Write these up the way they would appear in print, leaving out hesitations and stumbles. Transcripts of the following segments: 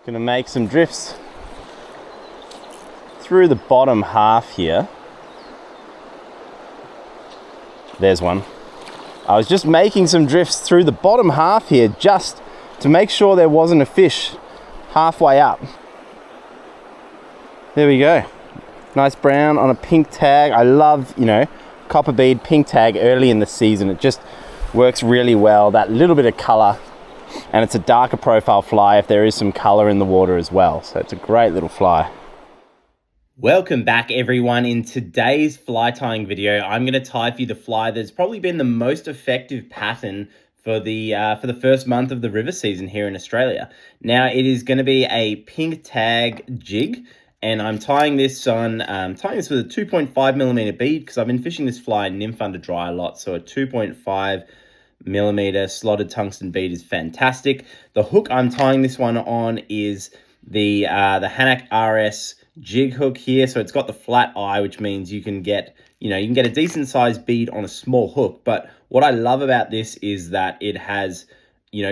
Gonna make some drifts through the bottom half here. There's one. I was just making some drifts through the bottom half here just to make sure there wasn't a fish halfway up. There we go. Nice brown on a pink tag. I love, copper bead pink tag early in the season. It just works really well. That little bit of color, and it's a darker profile fly if there is some color in the water as well. So it's a great little fly. Welcome back everyone. In today's fly tying video, I'm going to tie for you the fly that's probably been the most effective pattern for the first month of the river season here in Australia. Now it is going to be a pink tag jig, and I'm tying this with a 2.5mm bead because I've been fishing this fly nymph under dry a lot. So a 2.5mm slotted tungsten bead is fantastic. The hook I'm tying this one on is the Hanak RS jig hook here. So it's got the flat eye, which means you can get a decent sized bead on a small hook. But what I love about this is that it has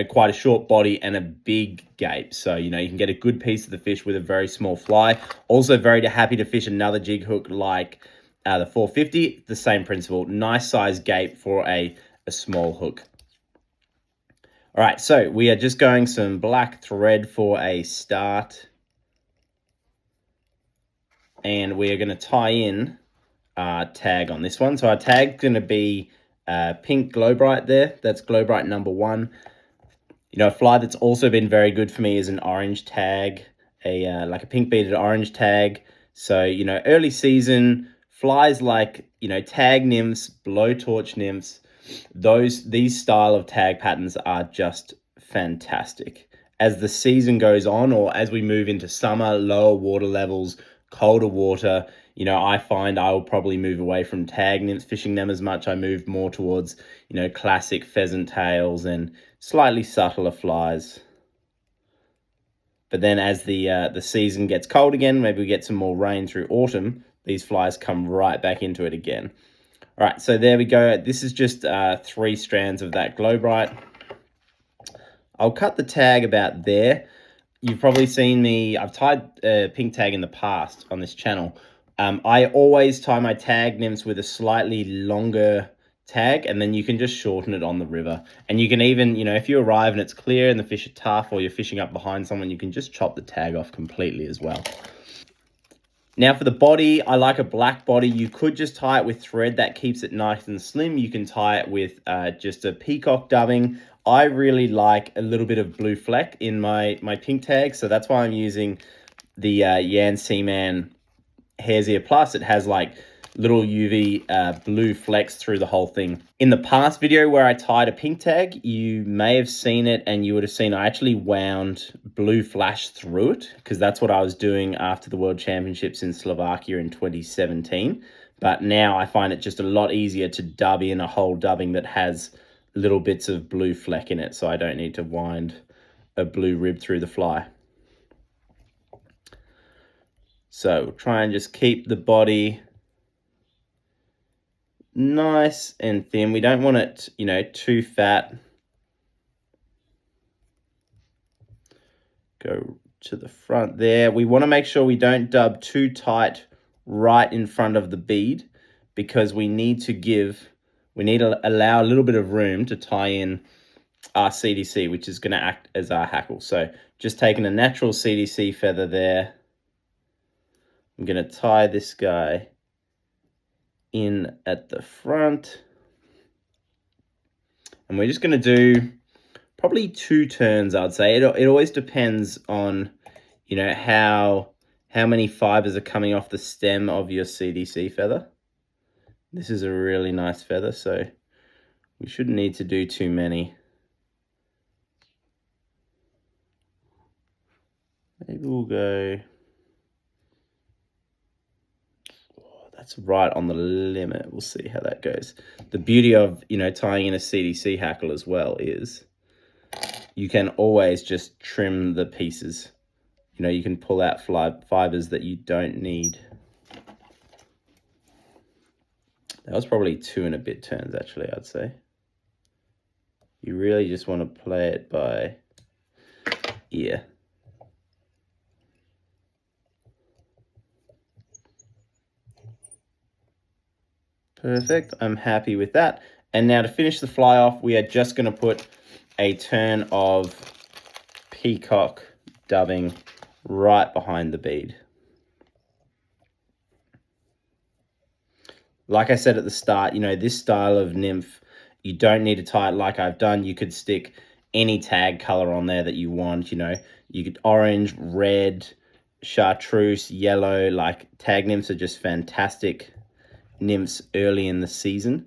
quite a short body and a big gape. So you can get a good piece of the fish with a very small fly. Also very happy to fish another jig hook like the 450. The same principle, nice size gape for a small hook. All right, so we are just going some black thread for a start. And we are going to tie in our tag on this one. So our tag's going to be pink Glow-Brite there. That's Glow-Brite number 1. A fly that's also been very good for me is an orange tag, like a pink beaded orange tag. So, early season flies like, tag nymphs, blowtorch nymphs, these style of tag patterns are just fantastic. As the season goes on, or as we move into summer, lower water levels, colder water, I find I will probably move away from tag nymphs, fishing them as much. I move more towards, classic pheasant tails and slightly subtler flies. But then as the season gets cold again, maybe we get some more rain through autumn, these flies come right back into it again. All right, so there we go. This is just 3 strands of that Glow-Brite. I'll cut the tag about there. You've probably seen me, I've tied a pink tag in the past on this channel. I always tie my tag nymphs with a slightly longer tag, and then you can just shorten it on the river. And you can even, if you arrive and it's clear and the fish are tough, or you're fishing up behind someone, you can just chop the tag off completely as well. Now for the body, I like a black body. You could just tie it with thread. That keeps it nice and slim. You can tie it with just a peacock dubbing. I really like a little bit of blue fleck in my pink tag, so that's why I'm using the Yan Seaman Hare's Ear Plus. It has like little UV blue flecks through the whole thing. In the past video where I tied a pink tag, you may have seen it, and you would have seen I actually wound blue flash through it because that's what I was doing after the World Championships in Slovakia in 2017. But now I find it just a lot easier to dub in a whole dubbing that has little bits of blue fleck in it, so I don't need to wind a blue rib through the fly. So try and just keep the body nice and thin. We don't want it, too fat. Go to the front there. We want to make sure we don't dub too tight right in front of the bead, because we need to allow a little bit of room to tie in our CDC, which is going to act as our hackle. So just taking a natural CDC feather there. I'm going to tie this guy in at the front. And we're just going to do probably 2 turns, I'd say. It always depends on, how many fibers are coming off the stem of your CDC feather. This is a really nice feather, so we shouldn't need to do too many. Maybe we'll go, that's right on the limit. We'll see how that goes. The beauty of, tying in a CDC hackle as well is you can always just trim the pieces. You can pull out fibers that you don't need. That was probably 2 and a bit turns, actually, I'd say. You really just want to play it by ear. Perfect. I'm happy with that. And now to finish the fly off, we are just going to put a turn of peacock dubbing right behind the bead. Like I said at the start, you know, this style of nymph, you don't need to tie it like I've done. You could stick any tag color on there that you want, you know. You could orange, red, chartreuse, yellow. Like, tag nymphs are just fantastic nymphs early in the season.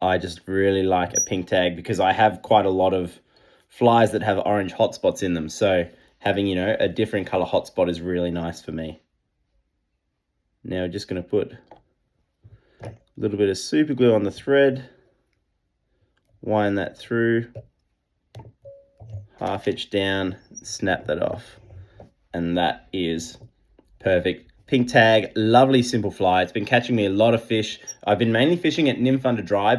I just really like a pink tag because I have quite a lot of flies that have orange hotspots in them. So having, you know, a different color hotspot is really nice for me. Now just going to put a little bit of super glue on the thread, wind that through, half inch down, snap that off. And that is perfect. Pink tag, lovely simple fly. It's been catching me a lot of fish. I've been mainly fishing at nymph under dry,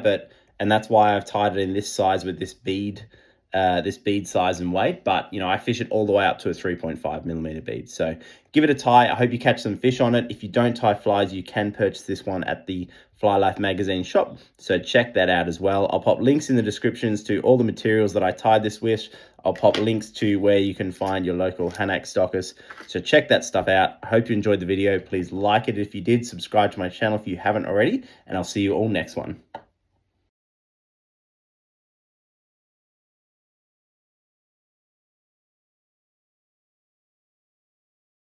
and that's why I've tied it in this size with this bead size and weight. But, you know, I fish it all the way up to a 3.5 millimeter bead. So give it a tie. I hope you catch some fish on it. If you don't tie flies, you can purchase this one at the Fly Life magazine shop. So check that out as well. I'll pop links in the descriptions to all the materials that I tied this with. I'll pop links to where you can find your local Hanak stockist. So check that stuff out. I hope you enjoyed the video. Please like it if you did. Subscribe to my channel if you haven't already. And I'll see you all next one.